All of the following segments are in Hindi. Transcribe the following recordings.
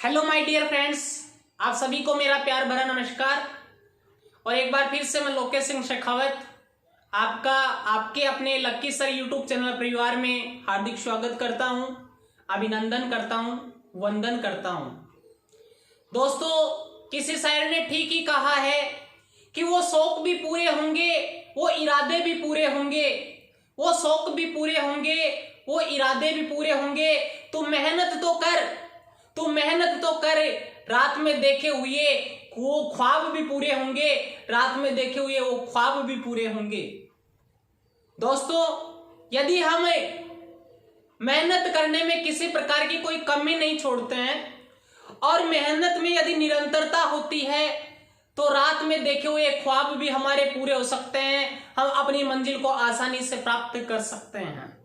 हेलो माय डियर फ्रेंड्स, आप सभी को मेरा प्यार भरा नमस्कार। और एक बार फिर से मैं लोकेश सिंह शेखावत आपका आपके अपने लक्की सर यूट्यूब चैनल परिवार में हार्दिक स्वागत करता हूं, अभिनंदन करता हूं, वंदन करता हूं। दोस्तों, किसी शायर ने ठीक ही कहा है कि वो शौक भी पूरे होंगे, वो इरादे भी पूरे होंगे। वो शौक भी पूरे होंगे, वो इरादे भी पूरे होंगे। तू मेहनत तो कर, रात में देखे हुए वो ख्वाब भी पूरे होंगे, रात में देखे हुए वो ख्वाब भी पूरे होंगे। दोस्तों, यदि हम मेहनत करने में किसी प्रकार की कोई कमी नहीं छोड़ते हैं और मेहनत में यदि निरंतरता होती है तो रात में देखे हुए ख्वाब भी हमारे पूरे हो सकते हैं, हम अपनी मंजिल को आसानी से प्राप्त कर सकते हैं।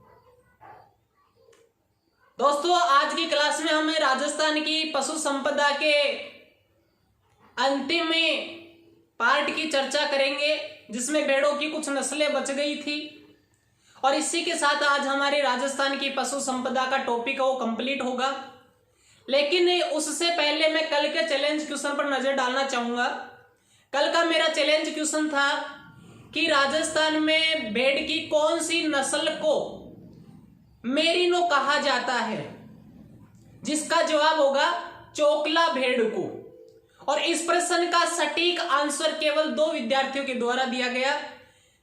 दोस्तों, आज की क्लास में हमें राजस्थान की पशु संपदा के अंतिम पार्ट की चर्चा करेंगे, जिसमें भेड़ों की कुछ नस्लें बच गई थी। और इसी के साथ आज हमारे राजस्थान की पशु संपदा का टॉपिक है वो कंप्लीट होगा। लेकिन उससे पहले मैं कल के चैलेंज क्वेश्चन पर नजर डालना चाहूंगा। कल का मेरा चैलेंज क्वेश्चन था कि राजस्थान में भेड़ की कौन सी नस्ल को मेरिनो कहा जाता है, जिसका जवाब होगा चोकला भेड़ को। और इस प्रश्न का सटीक आंसर केवल 2 विद्यार्थियों के द्वारा दिया गया,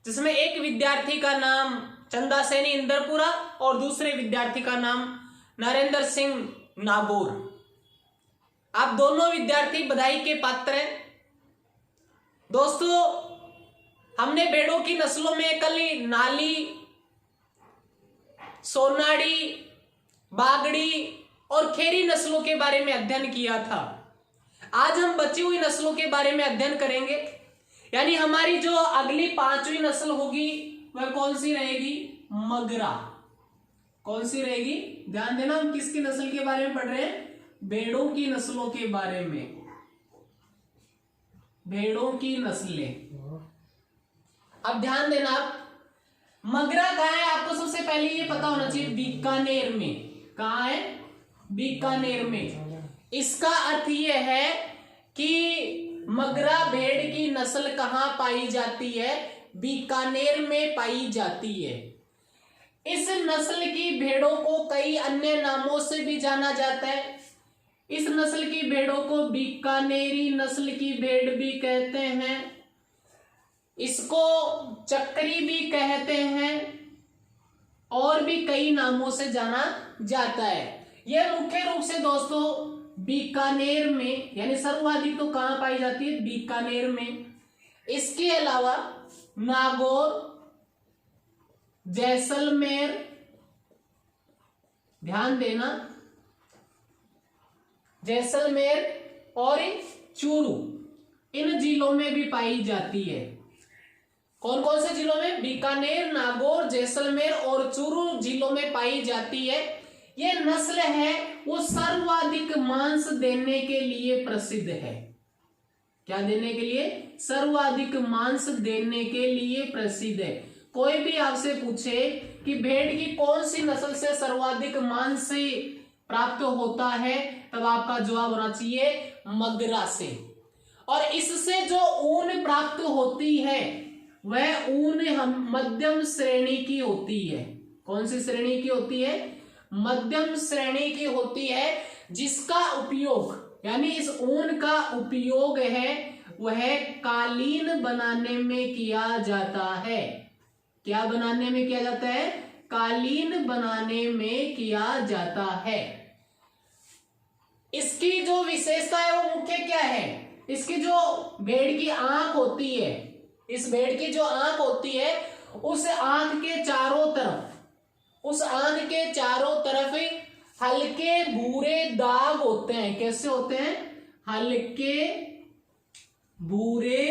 जिसमें एक विद्यार्थी का नाम चंदा सैनी इंदरपुरा और दूसरे विद्यार्थी का नाम नरेंद्र सिंह नागौर। आप दोनों विद्यार्थी बधाई के पात्र हैं। दोस्तों, हमने भेड़ों की नस्लों में कल नाली, सोनाड़ी, बागड़ी और खेरी नस्लों के बारे में अध्ययन किया था। आज हम बची हुई नस्लों के बारे में अध्ययन करेंगे। यानी हमारी जो अगली 5वीं नस्ल होगी वह कौन सी रहेगी? मगरा। कौन सी रहेगी? ध्यान देना, हम किसकी नस्ल के बारे में पढ़ रहे हैं? भेड़ों की नस्लों के बारे में। भेड़ों की नस्लें। अब ध्यान देना, आप मगरा कहाँ है आपको सबसे पहले ये पता होना चाहिए। बीकानेर में। कहाँ है? बीकानेर में। इसका अर्थ यह है कि मगरा भेड़ की नस्ल कहाँ पाई जाती है? बीकानेर में पाई जाती है। इस नस्ल की भेड़ों को कई अन्य नामों से भी जाना जाता है। इस नस्ल की भेड़ों को बीकानेरी नस्ल की भेड़ भी कहते हैं, इसको चक्री भी कहते हैं और भी कई नामों से जाना जाता है। यह मुख्य रूप से दोस्तों बीकानेर में, यानी सर्वाधिक तो कहां पाई जाती है? बीकानेर में। इसके अलावा नागौर, जैसलमेर, ध्यान देना, जैसलमेर और चूरू, इन जिलों में भी पाई जाती है। कौन कौन से जिलों में? बीकानेर, नागौर, जैसलमेर और चूरू जिलों में पाई जाती है। यह नस्ल है वो सर्वाधिक मांस देने के लिए प्रसिद्ध है। क्या देने के लिए? सर्वाधिक मांस देने के लिए प्रसिद्ध है। कोई भी आपसे पूछे कि भेड़ की कौन सी नस्ल से सर्वाधिक मांस प्राप्त होता है, तब आपका जवाब होना चाहिए मगरा से। और इससे जो ऊन प्राप्त होती है वह ऊन हम मध्यम श्रेणी की होती है। कौन सी श्रेणी की होती है? मध्यम श्रेणी की होती है, जिसका उपयोग, यानी इस ऊन का उपयोग है वह कालीन बनाने में किया जाता है। क्या बनाने में किया जाता है? कालीन बनाने में किया जाता है। इसकी जो विशेषता है वो मुख्य क्या है? इसकी जो भेड़ की आंख होती है, इस भेड़ की जो आंख होती है, उस आंख के चारों तरफ हल्के भूरे दाग होते हैं। कैसे होते हैं? हल्के भूरे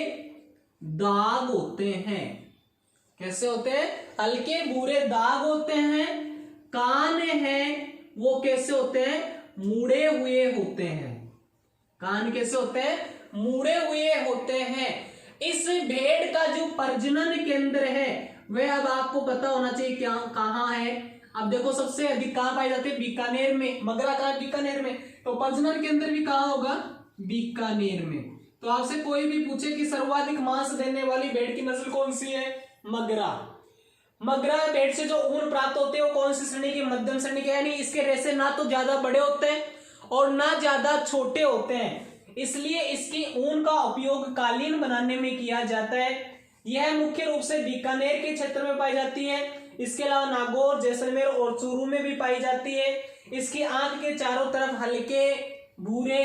दाग होते हैं। कैसे होते हैं? हल्के भूरे दाग होते हैं। कान हैं वो कैसे होते हैं? मुड़े हुए होते हैं। कान कैसे होते हैं? मुड़े हुए होते हैं। इस भेड़ का जो प्रजनन केंद्र है वह अब आपको पता होना चाहिए क्या, कहां है? अब देखो सबसे अधिक कहां पाई जाती है, बीकानेर में। मगरा कहां है, बीकानेर में। तो प्रजनन केंद्र भी कहां होगा, बीकानेर में। तो आपसे कोई भी पूछे कि सर्वाधिक मांस देने वाली भेड़ की नस्ल कौन सी है, मगरा। मगरा भेड़ से जो ऊन प्राप्त होते हैं वो कौन सी श्रेणी की, मध्यम श्रेणी के, यानी इसके रेशे ना तो ज्यादा बड़े होते हैं और ना ज्यादा छोटे होते हैं, इसलिए इसकी ऊन का उपयोग कालीन बनाने में किया जाता है। यह मुख्य रूप से बीकानेर के क्षेत्र में पाई जाती है। इसके अलावा नागौर, जैसलमेर और चूरू में भी पाई जाती है। इसकी आंख के चारों तरफ हल्के भूरे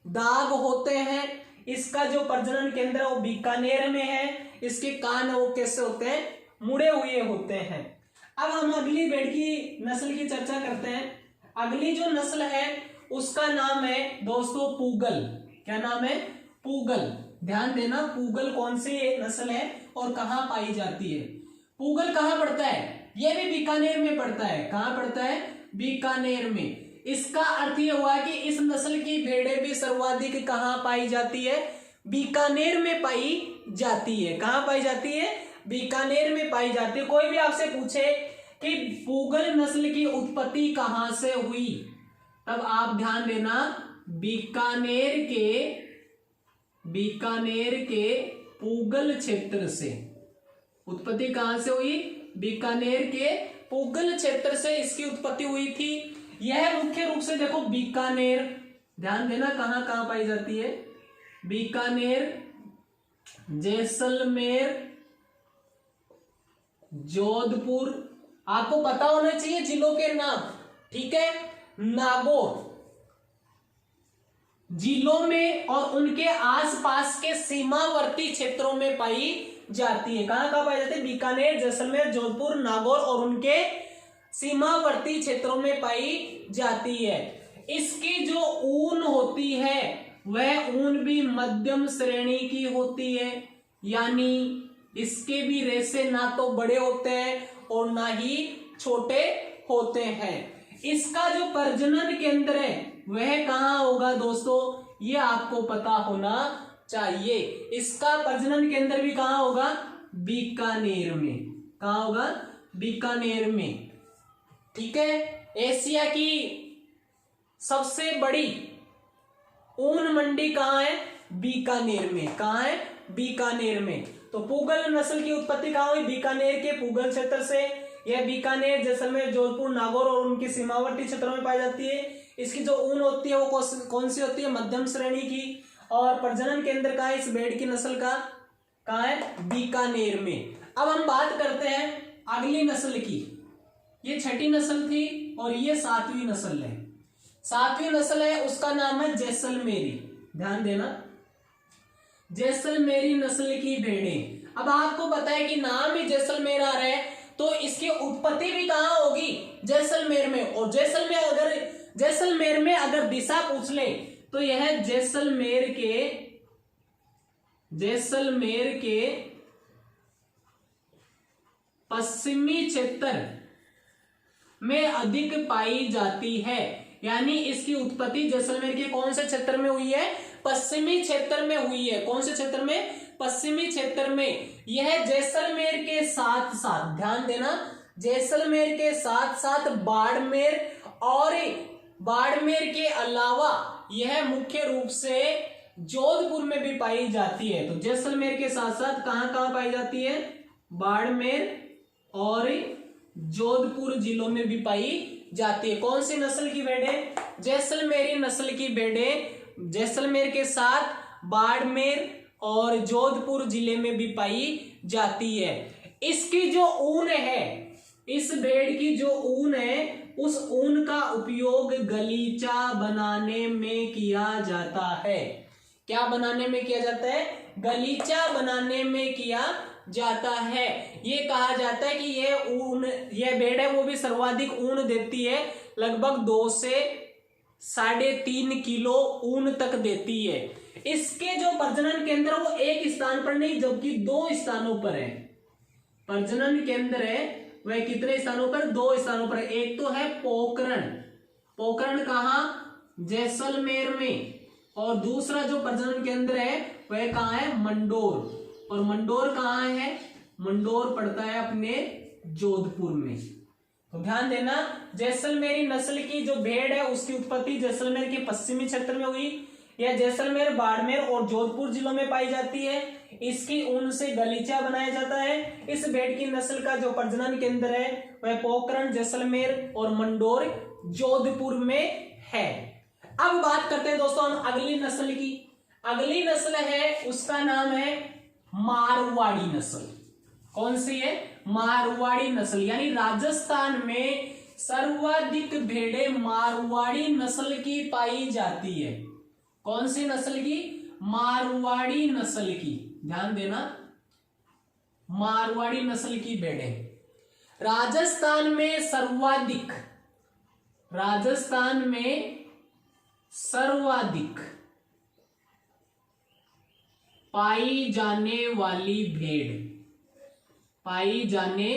दाग होते हैं। इसका जो प्रजनन केंद्र है वो बीकानेर में है। इसके कान वो कैसे होते हैं, मुड़े हुए होते हैं। अब हम अगली भेड़ की नस्ल की चर्चा करते हैं। अगली जो नस्ल है उसका नाम है दोस्तों पूगल। क्या नाम है, पूगल। ध्यान देना, पूगल कौन सी नस्ल है और कहां पाई जाती है। पूगल कहां पड़ता है, यह भी बीकानेर में पड़ता है। कहां पड़ता है, बीकानेर में। इसका अर्थ यह हुआ कि इस नस्ल की भेड़ें भी सर्वाधिक कहां पाई जाती है, बीकानेर में पाई जाती है। कहां पाई जाती है, बीकानेर में पाई जाती है। कोई भी आपसे पूछे कि पूगल नस्ल की उत्पत्ति कहां से हुई, तब आप ध्यान देना बीकानेर के पूगल क्षेत्र से। उत्पत्ति कहां से हुई, बीकानेर के पूगल क्षेत्र से इसकी उत्पत्ति हुई थी। यह मुख्य रूप से देखो बीकानेर, ध्यान देना कहां कहां पाई जाती है, बीकानेर, जैसलमेर, जोधपुर। आपको पता होना चाहिए जिलों के नाम, ठीक है। नागौर जिलों में और उनके आसपास के सीमावर्ती क्षेत्रों में पाई जाती है। कहां कहां पाई जाती है, बीकानेर, जैसलमेर, जोधपुर, नागौर और उनके सीमावर्ती क्षेत्रों में पाई जाती है। इसकी जो ऊन होती है वह ऊन भी मध्यम श्रेणी की होती है, यानी इसके भी रेशे ना तो बड़े होते हैं और ना ही छोटे होते हैं। इसका जो प्रजनन केंद्र है वह कहां होगा दोस्तों, ये आपको पता होना चाहिए। इसका प्रजनन केंद्र भी कहां होगा, बीकानेर में। कहां होगा, बीकानेर में, ठीक है। एशिया की सबसे बड़ी ऊन मंडी कहां है, बीकानेर में। कहां है, बीकानेर में। तो पूगल नस्ल की उत्पत्ति कहां हुई, बीकानेर के पूगल क्षेत्र से। यह बीकानेर, जैसलमेर, जोधपुर, नागौर और उनके सीमावर्ती क्षेत्रों में पाई जाती है। इसकी जो ऊन होती है वो कौन सी होती है, मध्यम श्रेणी की। और प्रजनन केंद्र कहां है इस भेड़ की नस्ल का, कहां है, बीकानेर में। अब हम बात करते हैं अगली नस्ल की। ये छठी नस्ल थी और ये सातवीं नस्ल है। सातवीं नस्ल है उसका नाम है जैसलमेरी। ध्यान देना, जैसलमेरी नस्ल की भेड़ें। अब आपको पता है कि नाम ही जैसलमेर आ रहा है तो इसकी उत्पत्ति भी कहां होगी, जैसलमेर में। और जैसलमेर में अगर दिशा पूछ ले तो यह जैसलमेर के पश्चिमी क्षेत्र में अधिक पाई जाती है। यानी इसकी उत्पत्ति जैसलमेर के कौन से क्षेत्र में हुई है, पश्चिमी क्षेत्र में हुई है। कौन से क्षेत्र में, पश्चिमी क्षेत्र में। यह जैसलमेर के साथ साथ, ध्यान देना, जैसलमेर के साथ साथ बाड़मेर और बाड़मेर के अलावा यह मुख्य रूप से जोधपुर में भी पाई जाती है। तो जैसलमेर के साथ साथ कहां कहां पाई जाती है, बाड़मेर और जोधपुर जिलों में भी पाई जाती है। कौन सी नस्ल की भेड़ें, जैसलमेरी नस्ल की भेड़ें जैसलमेर के साथ बाड़मेर और जोधपुर जिले में भी पाई जाती है। इसकी जो ऊन है, इस भेड़ की जो ऊन है, उस ऊन का उपयोग गलीचा बनाने में किया जाता है। क्या बनाने में किया जाता है, गलीचा बनाने में किया जाता है। ये कहा जाता है कि यह भेड़ है वो भी सर्वाधिक ऊन देती है, लगभग 2 से 3.5 किलो ऊन तक देती है। इसके जो प्रजनन केंद्र वो एक स्थान पर नहीं जबकि 2 स्थानों पर है। प्रजनन केंद्र है वह कितने स्थानों पर, 2 स्थानों पर। एक तो है पोखरण, पोखरण कहां, जैसलमेर में। और दूसरा जो प्रजनन केंद्र है वह कहां है, मंडोर। और मंडोर कहां है, मंडोर पड़ता है अपने जोधपुर में। तो ध्यान देना, जैसलमेरी नस्ल की जो भेड़ है उसकी उत्पत्ति जैसलमेर के पश्चिमी क्षेत्र में हुई। यह जैसलमेर, बाड़मेर और जोधपुर जिलों में पाई जाती है। इसकी ऊन से गलीचा बनाया जाता है। इस भेड़ की नस्ल का जो प्रजनन केंद्र है वह पोखरण, जैसलमेर और मंडोर, जोधपुर में है। अब बात करते हैं दोस्तों हम अगली नस्ल की। अगली नस्ल है उसका नाम है मारवाड़ी नस्ल। कौन सी है? मारवाड़ी नस्ल। यानी राजस्थान में सर्वाधिक भेड़ें मारवाड़ी नस्ल की पाई जाती है। कौन सी नस्ल की? मारवाड़ी नस्ल की। ध्यान देना, मारवाड़ी नस्ल की भेड़ें राजस्थान में सर्वाधिक, राजस्थान में सर्वाधिक पाई जाने वाली भेड़, पाई जाने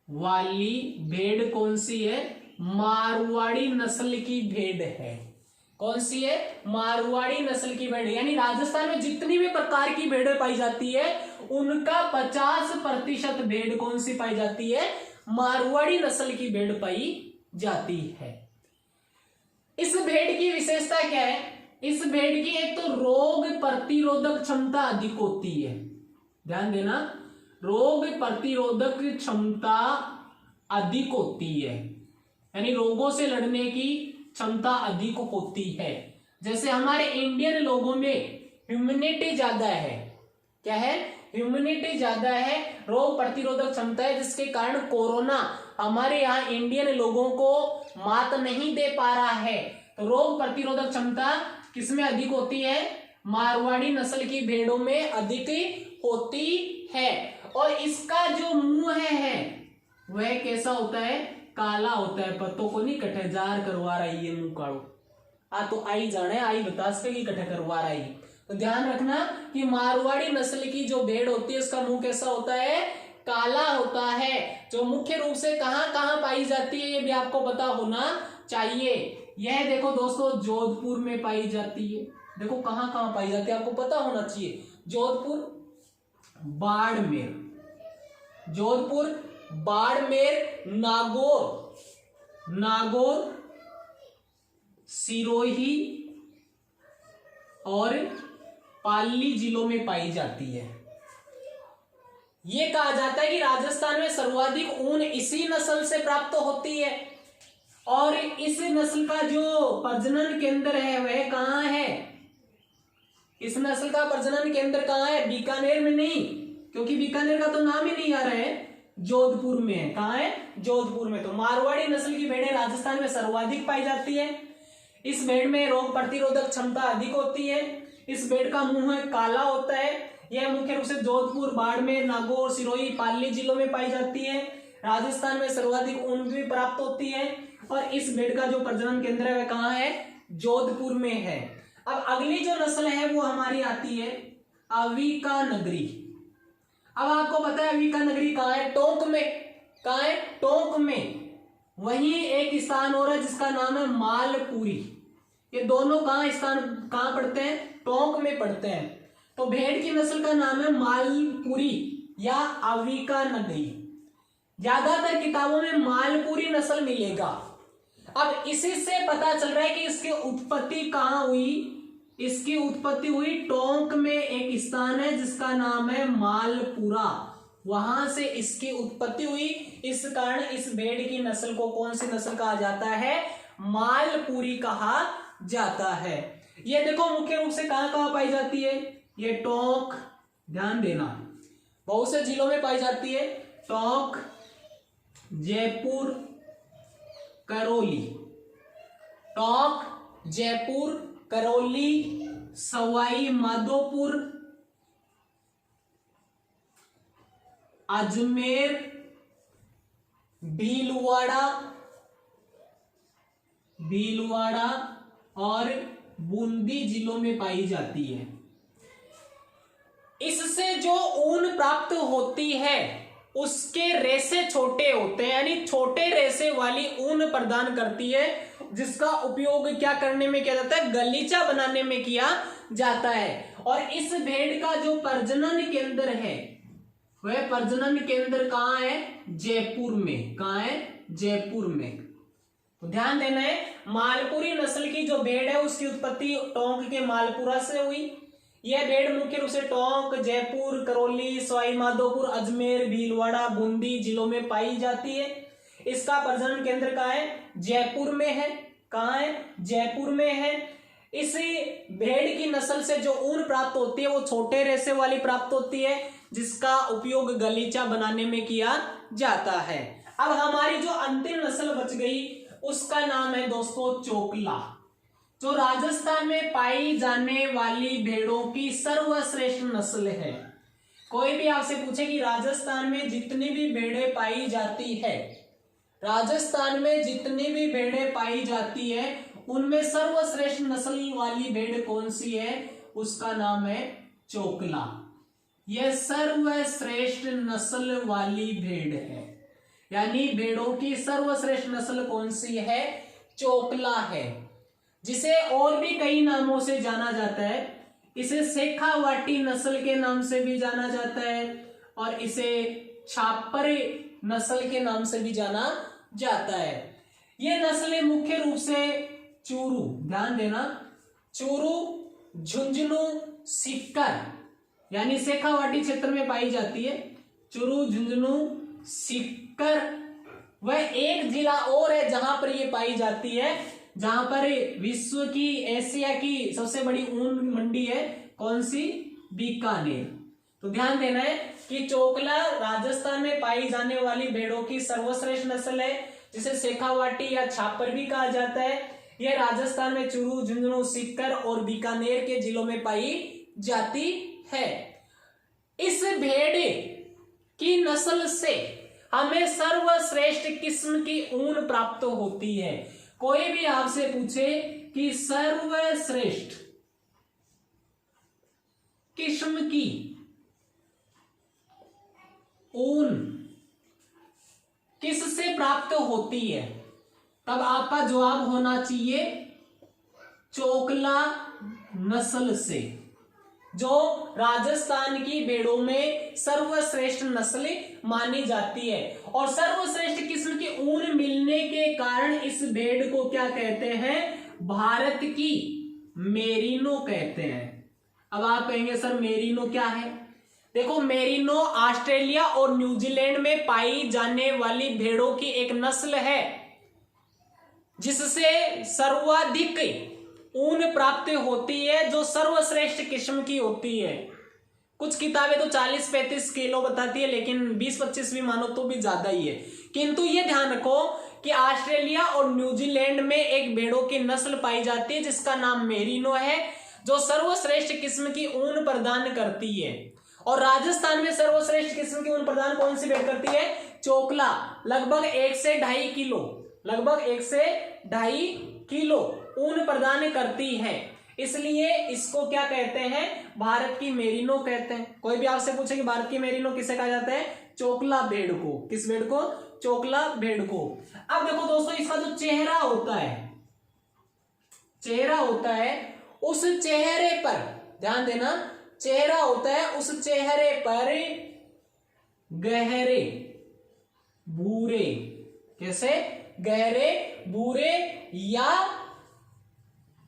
वाली भेड़ कौन सी है? मारवाड़ी नस्ल की भेड़ है। कौन सी है? मारवाड़ी नस्ल की भेड़। यानी राजस्थान में जितनी भी प्रकार की भेड़ें पाई जाती है उनका 50% भेड़ कौन सी पाई जाती है? मारवाड़ी नस्ल की भेड़ पाई जाती है। इस भेड़ की विशेषता क्या है? इस भेड़ की एक तो रोग प्रतिरोधक क्षमता अधिक होती है। ध्यान देना, रोग प्रतिरोधक क्षमता अधिक होती है, यानी रोगों से लड़ने की क्षमता अधिक होती है। जैसे हमारे इंडियन लोगों में ह्यूमिनिटी ज्यादा है। क्या है? ह्यूमिनिटी ज्यादा है, रोग प्रतिरोधक क्षमता है, जिसके कारण कोरोना हमारे यहाँ इंडियन लोगों को मात नहीं दे पा रहा है। तो रोग प्रतिरोधक क्षमता किसमें अधिक होती है? मारवाड़ी नस्ल की भेड़ों में अधिक होती है। और इसका जो मुंह है वह कैसा होता है? काला होता है। पत्तों को नहीं कटे जार करवा रही है मुंह काड़ो तो आई जाने आई बतास के कटे करवा रही। तो ध्यान रखना कि मारवाड़ी नस्ल की जो भेड़ होती है उसका मुंह कैसा होता है? काला होता है। जो मुख्य रूप से कहां कहां पाई जाती है ये भी आपको पता होना चाहिए। यह देखो दोस्तों, जोधपुर में पाई जाती है। देखो कहां कहां पाई जाती है आपको पता होना चाहिए। जोधपुर, बाड़मेर, जोधपुर, बाड़मेर, नागौर, नागौर, सिरोही और पाली जिलों में पाई जाती है। यह कहा जाता है कि राजस्थान में सर्वाधिक ऊन इसी नस्ल से प्राप्त होती है। और इस नस्ल का जो प्रजनन केंद्र है वह कहां है? इस नस्ल का प्रजनन केंद्र कहां है? बीकानेर में नहीं, क्योंकि बीकानेर का तो नाम ही नहीं आ रहा है। जोधपुर में है। कहां है? जोधपुर में। तो मारवाड़ी नस्ल की भेड़ें राजस्थान में सर्वाधिक पाई जाती है। इस भेड़ में रोग प्रतिरोधक क्षमता अधिक होती है। इस भेड़ का मुंह काला होता है। यह मुख्य रूप से जोधपुर, बाड़मेर, नागौर, सिरोही, पाली जिलों में पाई जाती है। राजस्थान में सर्वाधिक ऊन भी प्राप्त होती है। और इस भेड़ का जो प्रजनन केंद्र है वह कहां है? जोधपुर में है। अब अगली जो नस्ल है वो हमारी आती है अविका नगरी। अब आपको पता है अविका नगरी कहां है? टोंक में। कहां है? टोंक में। वहीं एक स्थान और है जिसका नाम है मालपुरी। ये दोनों स्थान कहां पड़ते हैं? टोंक में पड़ते हैं। तो भेड़ की नस्ल का नाम है मालपुरी या अविका नगरी। ज्यादातर किताबों में मालपुरी नस्ल मिलेगा। अब इसी से पता चल रहा है कि इसकी उत्पत्ति कहां हुई। इसकी उत्पत्ति हुई टोंक में। एक स्थान है जिसका नाम है मालपुरा, वहां से इसकी उत्पत्ति हुई। इस कारण इस भेड़ की नस्ल को कौन सी नस्ल कहा जाता है? मालपुरी कहा जाता है। ये देखो मुख्य रूप से कहां कहां पाई जाती है? ये टोंक, ध्यान देना, बहुत से जिलों में पाई जाती है। टोंक, जयपुर, करौली, टोंक, जयपुर, करौली, सवाई माधोपुर, अजमेर, भीलवाड़ा, भीलवाड़ा और बूंदी जिलों में पाई जाती है। इससे जो ऊन प्राप्त होती है उसके रेशे छोटे होते हैं, यानी छोटे रेशे वाली ऊन प्रदान करती है, जिसका उपयोग क्या करने में किया जाता है? गलीचा बनाने में किया जाता है। और इस भेड़ का जो प्रजनन केंद्र है वह प्रजनन केंद्र कहाँ है? जयपुर में। कहाँ है? जयपुर में। तो ध्यान देना है, मालपुरी नस्ल की जो भेड़ है उसकी उत्पत्ति टोंक के मालपुरा से हुई। यह भेड़ मुख्य रूप से टोंक, जयपुर, करौली, सवाई माधोपुर, अजमेर, भीलवाड़ा, बूंदी जिलों में पाई जाती है। इसका प्रजनन केंद्र कहाँ है? जयपुर में है। कहाँ है? जयपुर में है। इस भेड़ की नस्ल से जो ऊन प्राप्त होती है वो छोटे रेशे वाली प्राप्त होती है, जिसका उपयोग गलीचा बनाने में किया जाता है। अब हमारी जो अंतिम नस्ल बच गई उसका नाम है दोस्तों चोकला, जो राजस्थान में पाई जाने वाली भेड़ों की सर्वश्रेष्ठ नस्ल है। कोई भी आपसे पूछे कि राजस्थान में जितनी भी भेड़ें पाई जाती है, राजस्थान में जितनी भी भेड़ें पाई जाती है उनमें सर्वश्रेष्ठ नस्ल वाली भेड़ कौन सी है? उसका नाम है चोकला। यह सर्वश्रेष्ठ नस्ल वाली भेड़ है, यानी भेड़ों की सर्वश्रेष्ठ नस्ल कौन सी है? चोकला है, जिसे और भी कई नामों से जाना जाता है। इसे शेखावाटी नस्ल के नाम से भी जाना जाता है और इसे छापर नस्ल के नाम से भी जाना जाता है। ये नस्लें मुख्य रूप से चूरू, ध्यान देना, चूरू, झुंझुनू, सीकर यानी शेखावाटी क्षेत्र में पाई जाती है। चूरू, झुंझुनू, सीकर। वह एक जिला और है जहां पर ये पाई जाती है, जहां पर विश्व की, एशिया की सबसे बड़ी ऊन मंडी है। कौन सी? बीकानेर। तो ध्यान देना है कि चोकला राजस्थान में पाई जाने वाली भेड़ों की सर्वश्रेष्ठ नस्ल है, जिसे शेखावाटी या छापर भी कहा जाता है। यह राजस्थान में चूरू, झुंझुनू, सीकर और बीकानेर के जिलों में पाई जाती है। इस भेड़ की नस्ल से हमें सर्वश्रेष्ठ किस्म की ऊन प्राप्त होती है। कोई भी आपसे पूछे कि सर्वश्रेष्ठ किस्म की ऊन किससे प्राप्त होती है, तब आपका जवाब होना चाहिए चोकला नस्ल से, जो राजस्थान की भेड़ों में सर्वश्रेष्ठ नस्ल मानी जाती है। और सर्वश्रेष्ठ किस्म की ऊन मिलने के कारण इस भेड़ को क्या कहते हैं? भारत की मेरिनो कहते हैं। अब आप कहेंगे सर मेरिनो क्या है? देखो, मेरिनो ऑस्ट्रेलिया और न्यूजीलैंड में पाई जाने वाली भेड़ों की एक नस्ल है, जिससे सर्वाधिक ऊन प्राप्त होती है, जो सर्वश्रेष्ठ किस्म की होती है। कुछ किताबें तो 40-35 किलो बताती है, लेकिन 20-25 भी मानो तो भी ज्यादा ही है। किंतु ये ध्यान रखो कि ऑस्ट्रेलिया और न्यूजीलैंड में एक भेड़ों की नस्ल पाई जाती है जिसका नाम मेरिनो है, जो सर्वश्रेष्ठ किस्म की ऊन प्रदान करती है। और राजस्थान में सर्वश्रेष्ठ किस्म की ऊन प्रदान कौन सी भेड़ करती है? चोकला। लगभग 1 से 2.5 किलो, लगभग 1 से 2.5 किलो ऊन प्रदान करती है, इसलिए इसको क्या कहते हैं? भारत की मेरिनो कहते हैं। कोई भी आपसे पूछे कि भारत की मेरिनो किसे कहा जाता है? चोकला भेड़ को। किस भेड़ को? चोकला भेड़ को। अब देखो दोस्तों, इसका जो चेहरा होता है, चेहरा होता है, उस चेहरे पर ध्यान देना, चेहरा होता है, उस चेहरे पर गहरे भूरे, कैसे? गहरे भूरे या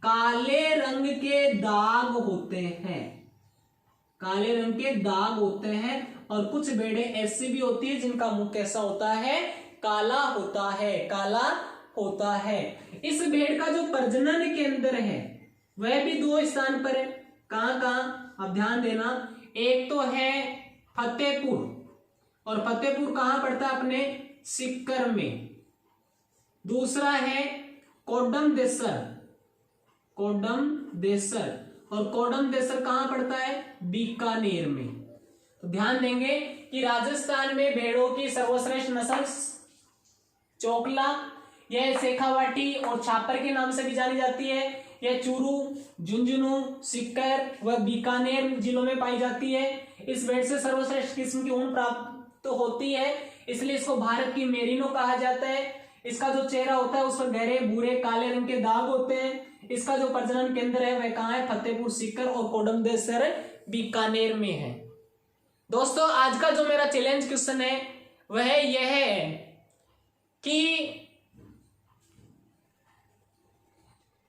काले रंग के दाग होते हैं। काले रंग के दाग होते हैं। और कुछ भेड़ें ऐसी भी होती है जिनका मुंह कैसा होता है? काला होता है, काला होता है। इस भेड़ का जो प्रजनन केंद्र है वह भी 2 स्थान पर है। कहां कहां? अब ध्यान देना, एक तो है फतेहपुर, और फतेहपुर कहां पड़ता है? अपने सीकर में। दूसरा है कोडम देसर, कोडम देसर, और कोडम देसर कहां पड़ता है? बीकानेर में। तो ध्यान देंगे कि राजस्थान में भेड़ों की सर्वश्रेष्ठ नस्ल चोकला, यह शेखावाटी और छापर के नाम से भी जानी जाती है। यह चूरू, झुंझुनू, सीकर व बीकानेर जिलों में पाई जाती है। इस भेड़ से सर्वश्रेष्ठ किस्म की ऊन प्राप्त होती है, इसलिए इसको भारत की मेरिनो कहा जाता है। इसका जो चेहरा होता है उस पर गहरे भूरे काले रंग के दाग होते हैं। इसका जो प्रजनन केंद्र है वह कहां है? फतेहपुर सीकर और कोडम देसर बीकानेर में है। दोस्तों आज का जो मेरा चैलेंज क्वेश्चन है वह यह है कि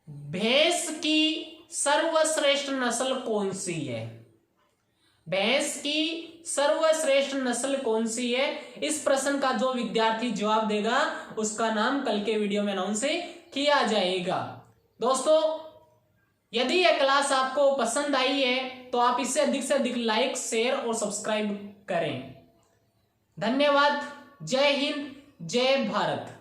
भैंस की सर्वश्रेष्ठ नस्ल कौन सी है। भैंस की सर्वश्रेष्ठ नस्ल कौन सी है। इस प्रश्न का जो विद्यार्थी जवाब देगा उसका नाम कल के वीडियो में अनाउंस किया जाएगा। दोस्तों यदि यह क्लास आपको पसंद आई है तो आप इसे अधिक से अधिक लाइक, शेयर और सब्सक्राइब करें। धन्यवाद। जय हिंद, जय भारत।